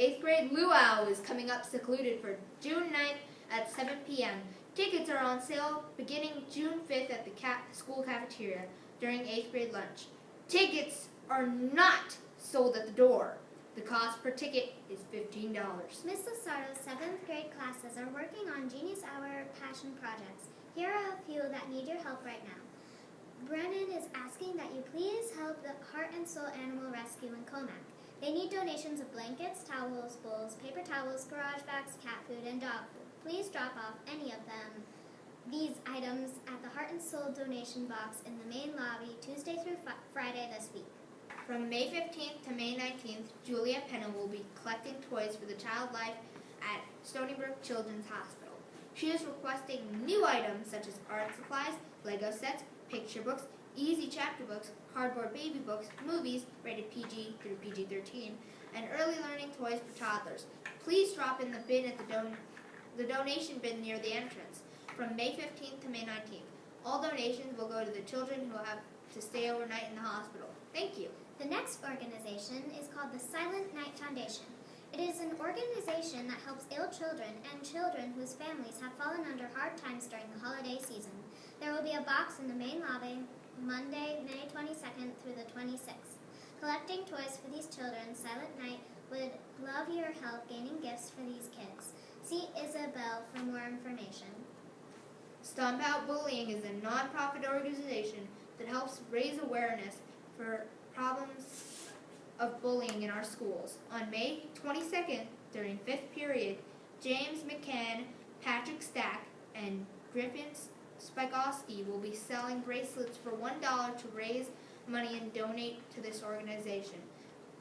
8th grade luau is coming up secluded for June 9th at 7 p.m. Tickets are on sale beginning June 5th at the school cafeteria during 8th grade lunch. Tickets are not sold at the door. The cost per ticket is $15. Ms. Losardo's 7th grade classes are working on Genius Hour passion projects. Here are a few that need your help right now. Brennan is asking that you please help the Heart and Soul Animal Rescue in Comac. They need donations of blankets, towels, bowls, paper towels, garage bags, cat food, and dog food. Please drop off any of these items at the Heart and Soul donation box in the main lobby Tuesday through Friday this week. From May 15th to May 19th, Julia Penna will be collecting toys for the child life at Stony Brook Children's Hospital. She is requesting new items such as art supplies, Lego sets, picture books, easy chapter books, cardboard baby books, movies rated PG through PG-13, and early learning toys for toddlers. Please drop in the bin at the donation bin near the entrance from May 15th to May 19th. All donations will go to the children who have to stay overnight in the hospital. Thank you. The next organization is called the Silent Night Foundation. It is an organization that helps ill children and children whose families have fallen under hard times during the holiday season. There will be a box in the main lobby Monday, May 22nd through the 26th. Collecting toys for these children, Silent Night would love your help gaining gifts for these kids. See Isabel for more information. Stomp Out Bullying is a nonprofit organization that helps raise awareness for problems of bullying in our schools. On May 22nd, during 5th period, James McCann, Patrick Stack, and Griffin Spikowski will be selling bracelets for $1 to raise money and donate to this organization.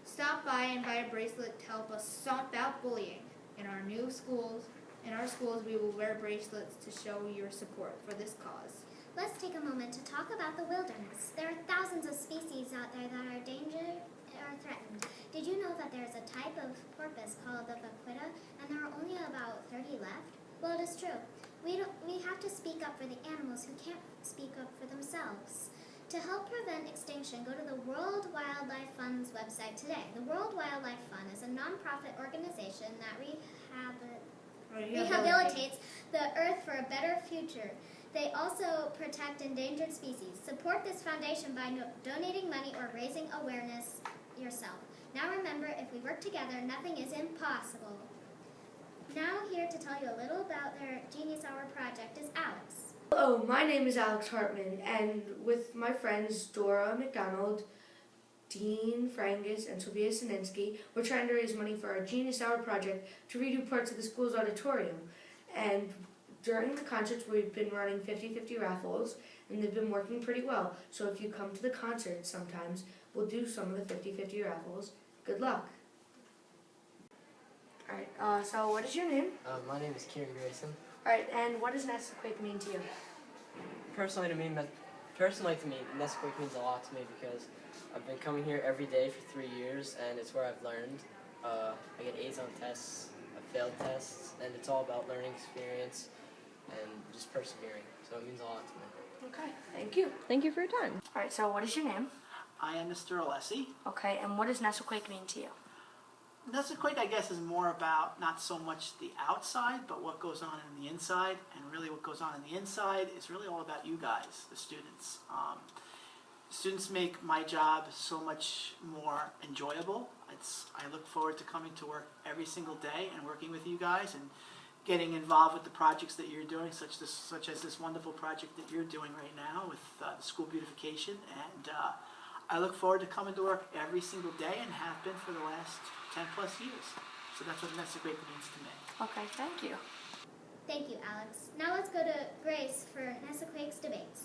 Stop by and buy a bracelet to help us stomp out bullying. In our schools, we will wear bracelets to show your support for this cause. Let's take a moment to talk about the wilderness. There are thousands of species out there that are endangered or threatened. Did you know that there is a type of porpoise called the vaquita, and there are only about 30 left? Well, it is true. We have to speak up for the animals who can't speak up for themselves. To help prevent extinction, go to the World Wildlife Fund's website today. The World Wildlife Fund is a nonprofit organization that rehabilitates the earth for a better future. They also protect endangered species. Support this foundation by donating money or raising awareness yourself. Now remember, if we work together, nothing is impossible. Now here to tell you a little about their Genius Hour project is Alex. Hello, my name is Alex Hartman, and with my friends Dora McDonald, Dean Frangus, and Sophia Sininsky, we're trying to raise money for our Genius Hour project to redo parts of the school's auditorium. And during the concerts, we've been running 50-50 raffles, and they've been working pretty well. So if you come to the concert sometimes, we'll do some of the 50-50 raffles. Good luck. Alright, so what is your name? My name is Kieran Grayson. Alright, and what does Nesaquake mean to you? Personally to me, Nesaquake means a lot to me because I've been coming here every day for 3 years, and it's where I've learned. I get A's on tests, I failed tests, and it's all about learning experience and just persevering. So it means a lot to me. Okay, thank you. Thank you for your time. Alright, so what is your name? I am Mr. Alessi. Okay, and what does Nesaquake mean to you? Nesaquake, I guess, is more about not so much the outside, but what goes on in the inside. And really what goes on in the inside is really all about you guys, the students. Students make my job so much more enjoyable. I look forward to coming to work every single day and working with you guys and getting involved with the projects that you're doing, such as this wonderful project that you're doing right now with the school beautification. And I look forward to coming to work every single day and have been for the last 10 plus years. So that's what Nesaquake means to me. Okay, thank you. Thank you, Alex. Now let's go to Grace for Nesaquake's debates.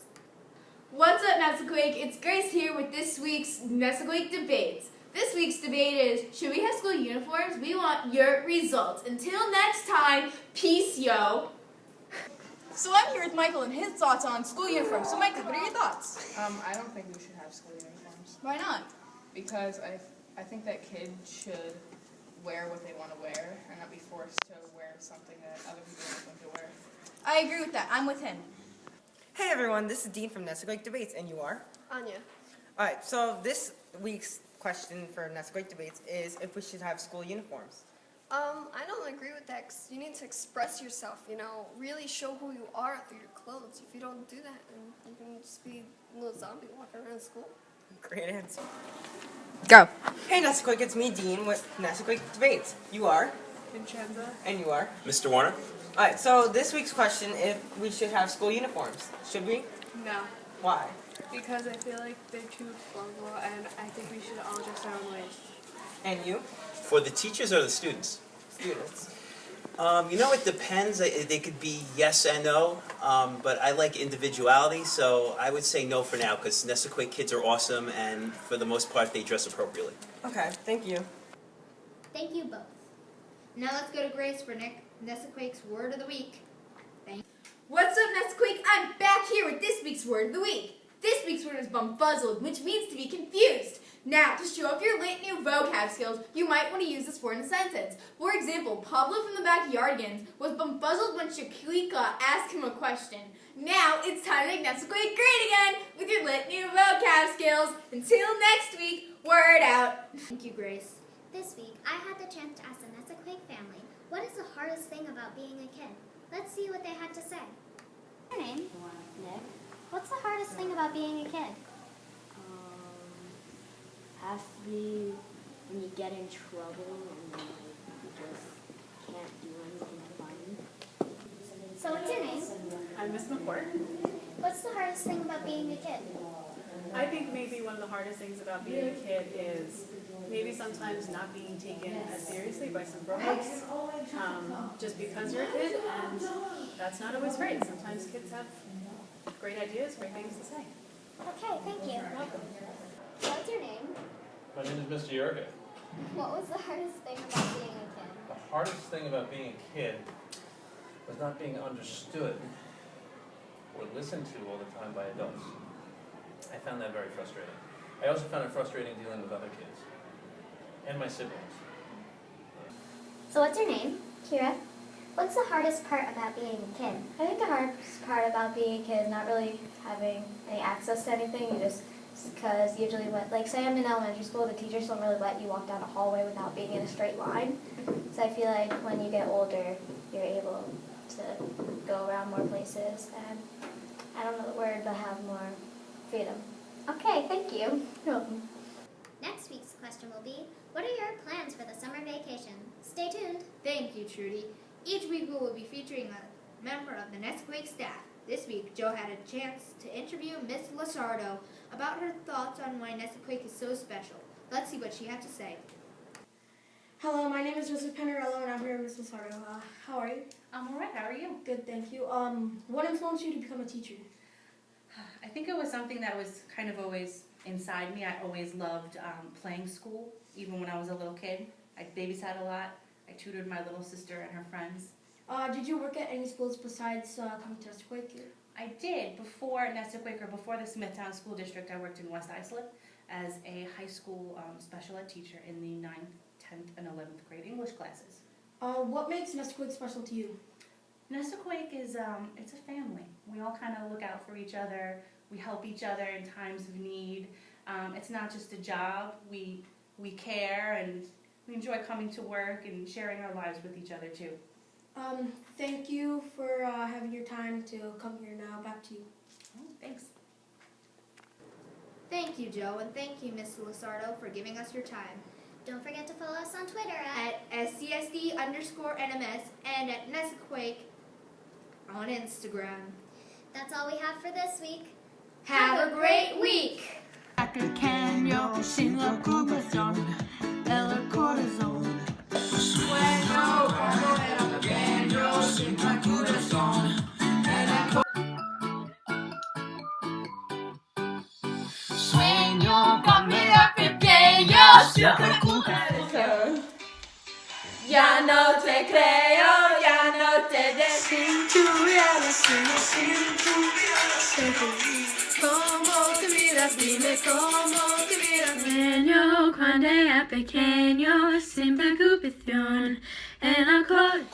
What's up, Nesaquake? It's Grace here with this week's Nesaquake debates. This week's debate is, should we have school uniforms? We want your results. Until next time, peace, yo. So I'm here with Michael and his thoughts on school uniforms. So Michael, what are your thoughts? I don't think we should have school uniforms. Why not? Because I think that kids should wear what they want to wear and not be forced to wear something that other people want them to wear. I agree with that. I'm with him. Hey everyone, this is Dean from Nesaquake Debates, and you are? Anya. Alright, so this week's question for Nesaquake Debates is if we should have school uniforms. I don't agree with that, 'cause you need to express yourself, really show who you are through your clothes. If you don't do that, then you can just be a little zombie walking around school. Great answer. Go. Hey, Nesaquake, it's me, Dean, with Nesaquake Debates. You are? Vincenza. And you are? Mr. Warner? Alright, so this week's question, if we should have school uniforms. Should we? No, Why? because I feel like they're too formal, and I think we should all dress our own ways. And you? For the teachers or the students? Students. It depends. They could be yes and no, but I like individuality, so I would say no for now, because Nesaquake kids are awesome, and for the most part, they dress appropriately. Okay, thank you. Thank you both. Now let's go to Grace for Nesaquake's Word of the Week. What's up, Nesaquake? I'm back here with this week's word of the week. This week's word is bumfuzzled, which means to be confused. Now, to show off your lit new vocab skills, you might want to use this word in a sentence. For example, Pablo from the Backyardigans was bumfuzzled when Shaquika asked him a question. Now, it's time to make Nesaquake great again with your lit new vocab skills. Until next week, word out. Thank you, Grace. This week, I had the chance to ask the Nesaquake family, what is the hardest thing about being a kid? Let's see what they had to say. Your name? Nick. What's the hardest thing about being a kid? Has to be when you get in trouble and then you just can't do anything fun. So what's your name? I'm Miss McCourt. What's the hardest thing about being a kid? I think maybe one of the hardest things about being a kid is maybe sometimes not being taken as seriously by some grown-ups, just because you're a kid, and that's not always great. Sometimes kids have great ideas, great things to say. Okay, thank you. You're welcome. What's your name? My name is Mr. Yerga. What was the hardest thing about being a kid? The hardest thing about being a kid was not being understood or listened to all the time by adults. I found that very frustrating. I also found it frustrating dealing with other kids and my siblings. So what's your name? Kira. What's the hardest part about being a kid? I think the hardest part about being a kid is not really having any access to anything. You just, because usually, like say I'm in elementary school, the teachers don't really let you walk down a hallway without being in a straight line. So I feel like when you get older, you're able to go around more places and, I don't know the word, but have more freedom. Okay, thank you. You're welcome. Next week's question will be, what are your plans for the summer vacation? Stay tuned. Thank you, Trudy. Each week we will be featuring a member of the Nesaquake staff. This week, Joe had a chance to interview Miss Lasardo about her thoughts on why Nesaquake is so special. Let's see what she had to say. Hello, my name is Joseph Penarello, and I'm here with Miss Lasardo. How are you? I'm all right. How are you? Good, thank you. What influenced you to become a teacher? I think it was something that was kind of always inside me. I always loved playing school, even when I was a little kid. I babysat a lot. I tutored my little sister and her friends. Did you work at any schools besides coming to Nesaquake? I did. Before Nesaquake, or before the Smithtown School District, I worked in West Islip as a high school special ed teacher in the 9th, 10th, and 11th grade English classes. What makes Nesaquake special to you? Nesaquake is it's a family. We all kind of look out for each other. We help each other in times of need. It's not just a job. We care, and we enjoy coming to work and sharing our lives with each other too. Thank you for having your time to come here now. Back to you. Oh, thanks. Thank you, Joe, and thank you, Miss Lasardo, for giving us your time. Don't forget to follow us on Twitter at SCSD_NMS and at Nesaquake on Instagram. That's all we have for this week. Have a great week! Pequeño, sin la ocupación, el corazón. Sueño cuando era pequeño, sin la corazón. Sueño cuando era pequeño, sin la corazón. Ya no te creo, ya no te Sin tu mirada, sin tu mirada, ¿cómo te miras? Dime cómo te miras. Sueño cuando era pequeño, sin preocupación, en la corazón.